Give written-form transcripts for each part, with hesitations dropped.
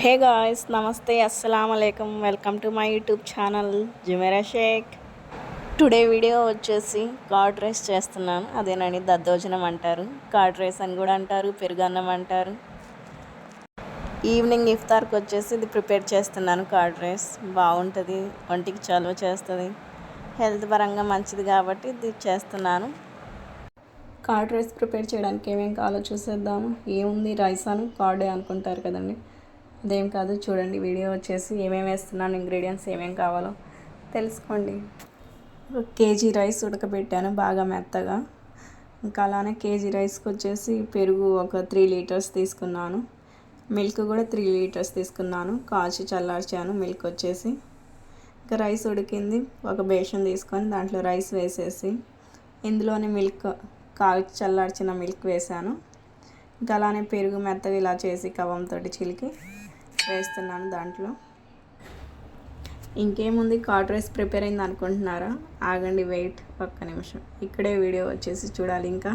Hey guys, నమస్తే, అస్సలం అయికం. Welcome to my YouTube channel Jumera Sheikh. Today video వచ్చేసి కర్డ్ రైస్ చేస్తున్నాను. అదేనండి దద్దోజనం అంటారు, కర్డ్ రైస్ అని కూడా అంటారు, పెరుగన్నం అంటారు. ఈవినింగ్ ఇఫ్తార్కి వచ్చేసి ఇది ప్రిపేర్ చేస్తున్నాను. కర్డ్ రైస్ బాగుంటుంది, ఒంటికి చలువ చేస్తుంది, హెల్త్ పరంగా మంచిది కాబట్టి ఇది చేస్తున్నాను. కర్డ్ రైస్ ప్రిపేర్ చేయడానికి ఏమేమి కావాలో చూసేద్దాము. ఏముంది, రైస్ అని కర్డే అనుకుంటారు కదండి, అదేం కాదు. చూడండి వీడియో వచ్చేసి ఏమేమి వేస్తున్నాను, ఇంగ్రీడియంట్స్ ఏమేమి కావాలో తెలుసుకోండి. కేజీ రైస్ ఉడకబెట్టాను బాగా మెత్తగా. ఇంకా అలానే కేజీ రైస్కి వచ్చేసి పెరుగు ఒక 3 లీటర్స్ తీసుకున్నాను, మిల్క్ కూడా 3 లీటర్స్ తీసుకున్నాను, కాచి చల్లార్చాను మిల్క్ వచ్చేసి. ఇంకా రైస్ ఉడికింది, ఒక బేషన్ తీసుకొని దాంట్లో రైస్ వేసేసి ఇందులోనే మిల్క్ కాచి చల్లార్చిన మిల్క్ వేసాను. ఇంకా అలానే పెరుగు మెత్తగా ఇలా చేసి కవ్వంతో చిలికి వేస్తున్నాను దాంట్లో. ఇంకేముంది, కర్డ్ రైస్ ప్రిపేర్ అయింది అనుకుంటున్నారా? ఆగండి, వెయిట్ ఒక్క నిమిషం, ఇక్కడే వీడియో వచ్చేసి చూడాలి. ఇంకా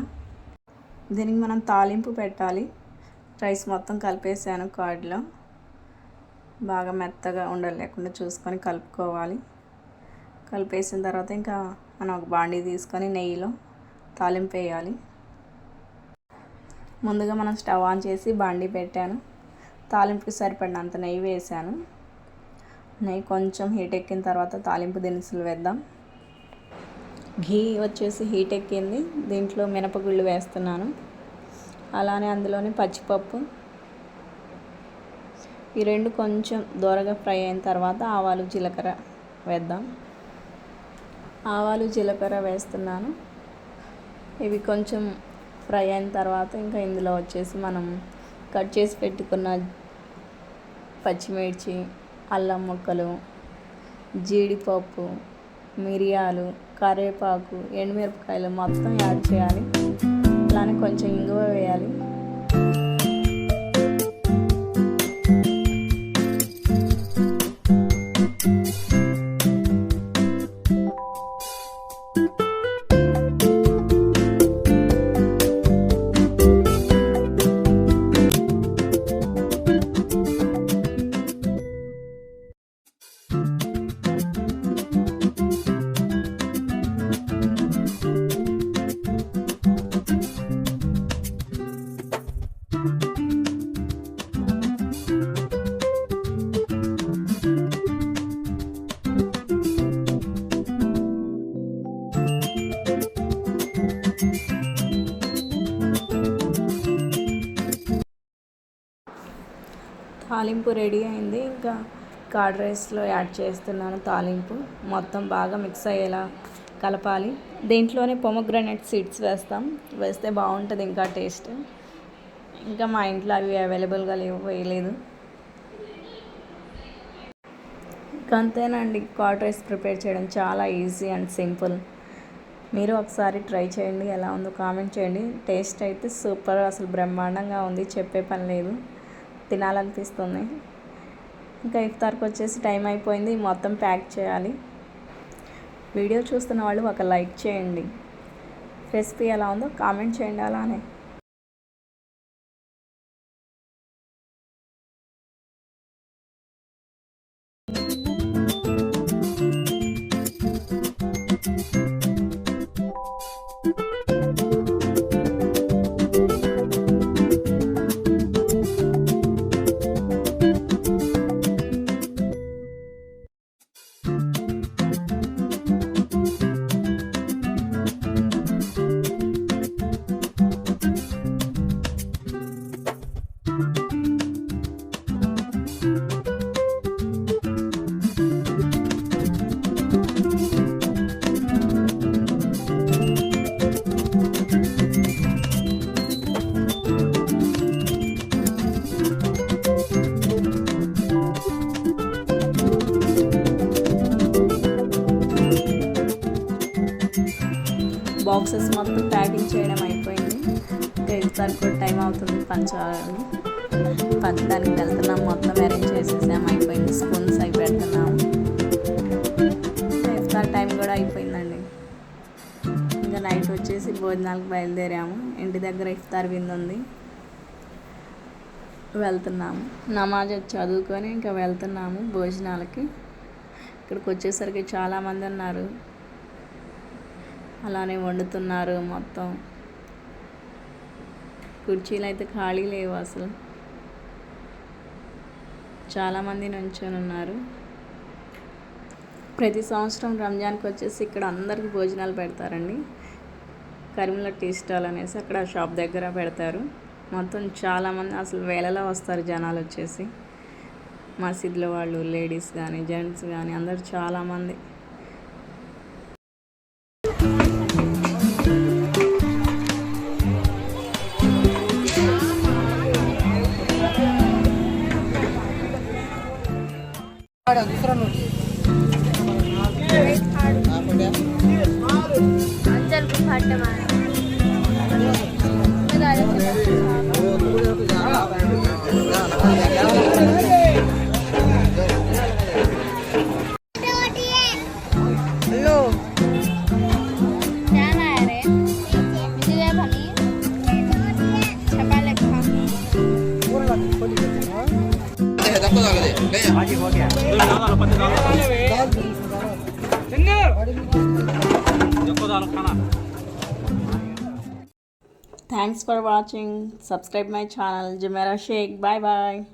దీనికి మనం తాలింపు పెట్టాలి. రైస్ మొత్తం కలిపేసాను కర్డ్లో, బాగా మెత్తగా ఉండలు లేకుండా చూసుకొని కలుపుకోవాలి. కలిపేసిన తర్వాత ఇంకా మనం ఒక బాండీ తీసుకొని నెయ్యిలో తాలింపు వేయాలి. ముందుగా మనం స్టవ్ ఆన్ చేసి బాండీ పెట్టాను, తాలింపుకి సరిపడినంత నెయ్యి వేసాను. నెయ్యి కొంచెం హీట్ ఎక్కిన తర్వాత తాలింపు దినుసులు వేద్దాం. ఘీ వచ్చేసి హీట్ ఎక్కింది, దీంట్లో మినపగుళ్ళు వేస్తున్నాను. అలానే అందులోనే పచ్చిపప్పు, ఈ రెండు కొంచెం దోరగా ఫ్రై అయిన తర్వాత ఆవాలు జీలకర్ర వేద్దాం. ఆవాలు జీలకర్ర వేస్తున్నాను. ఇవి కొంచెం ఫ్రై అయిన తర్వాత ఇంకా ఇందులో వచ్చేసి మనం కట్ చేసి పెట్టుకున్న పచ్చిమిర్చి, అల్లం ముక్కలు, జీడిపప్పు, మిరియాలు, కరివేపాకు, ఎండుమిరపకాయలు మొత్తం యాడ్ చేయాలి. అలానే కొంచెం ఇంగువ వేయాలి. తాలింపు రెడీ అయింది. ఇంకా కర్డ్ రైస్లో యాడ్ చేస్తున్నాను తాలింపు. మొత్తం బాగా మిక్స్ అయ్యేలా కలపాలి. దీంట్లోనే పొమోగ్రానేట్ సీడ్స్ వేస్తే బాగుంటుంది ఇంకా టేస్ట్. ఇంకా మా ఇంట్లో అవి అవైలబుల్గా లేవు, వేయలేదు. ఇంకా అంతేనండి, కర్డ్ రైస్ ప్రిపేర్ చేయడం చాలా ఈజీ అండ్ సింపుల్. మీరు ఒకసారి ట్రై చేయండి, ఎలా ఉందో కామెంట్ చేయండి. టేస్ట్ అయితే సూపర్, అసలు బ్రహ్మాండంగా ఉంది, చెప్పే పని లేదు, తినాలనిపిస్తుంది. ఇంకా ఇఫ్తార్కి వచ్చేసి టైం అయిపోయింది, మొత్తం ప్యాక్ చేయాలి. వీడియో చూస్తున్న వాళ్ళు ఒక లైక్ చేయండి. రెసిపీ ఎలా ఉందో కామెంట్ చేయండి. అలానే బాక్సెస్ మొత్తం ప్యాకింగ్ చేయడం అయిపోయింది. ఇంకా ఇఫ్తార్ కూడా టైం అవుతుంది, పంచడానికి వెళ్తున్నాం. మొత్తం అరేంజ్ చేసేసాము, అయిపోయింది. స్పూన్స్ అవి పెడుతున్నాము. ఇఫ్తార్ టైం కూడా అయిపోయిందండి. ఇంకా నైట్ వచ్చేసి భోజనాలకు బయలుదేరాము. ఇంటి దగ్గర ఇఫ్తార్ విందు ఉంది. వెళ్తున్నాము. నమాజ్ చదువుకొని ఇంకా వెళ్తున్నాము భోజనాలకి. ఇక్కడికి వచ్చేసరికి చాలామంది ఉన్నారు, అలానే వండుతున్నారు. మొత్తం కుర్చీలు అయితే ఖాళీ లేవు అసలు, చాలామంది నుంచొని ఉన్నారు. ప్రతి సంవత్సరం రంజాన్కి వచ్చేసి ఇక్కడ అందరికీ భోజనాలు పెడతారండి. కరీంల టీ స్టాల్ అనేసి అక్కడ షాప్ దగ్గర పెడతారు. మొత్తం చాలామంది అసలు వేలలో వస్తారు జనాలు వచ్చేసి. మసీద్లో వాళ్ళు లేడీస్ కానీ జెంట్స్ కానీ అందరు చాలామంది. Thanks for watching. Subscribe my channel Jumeirah Sheikh. Bye bye.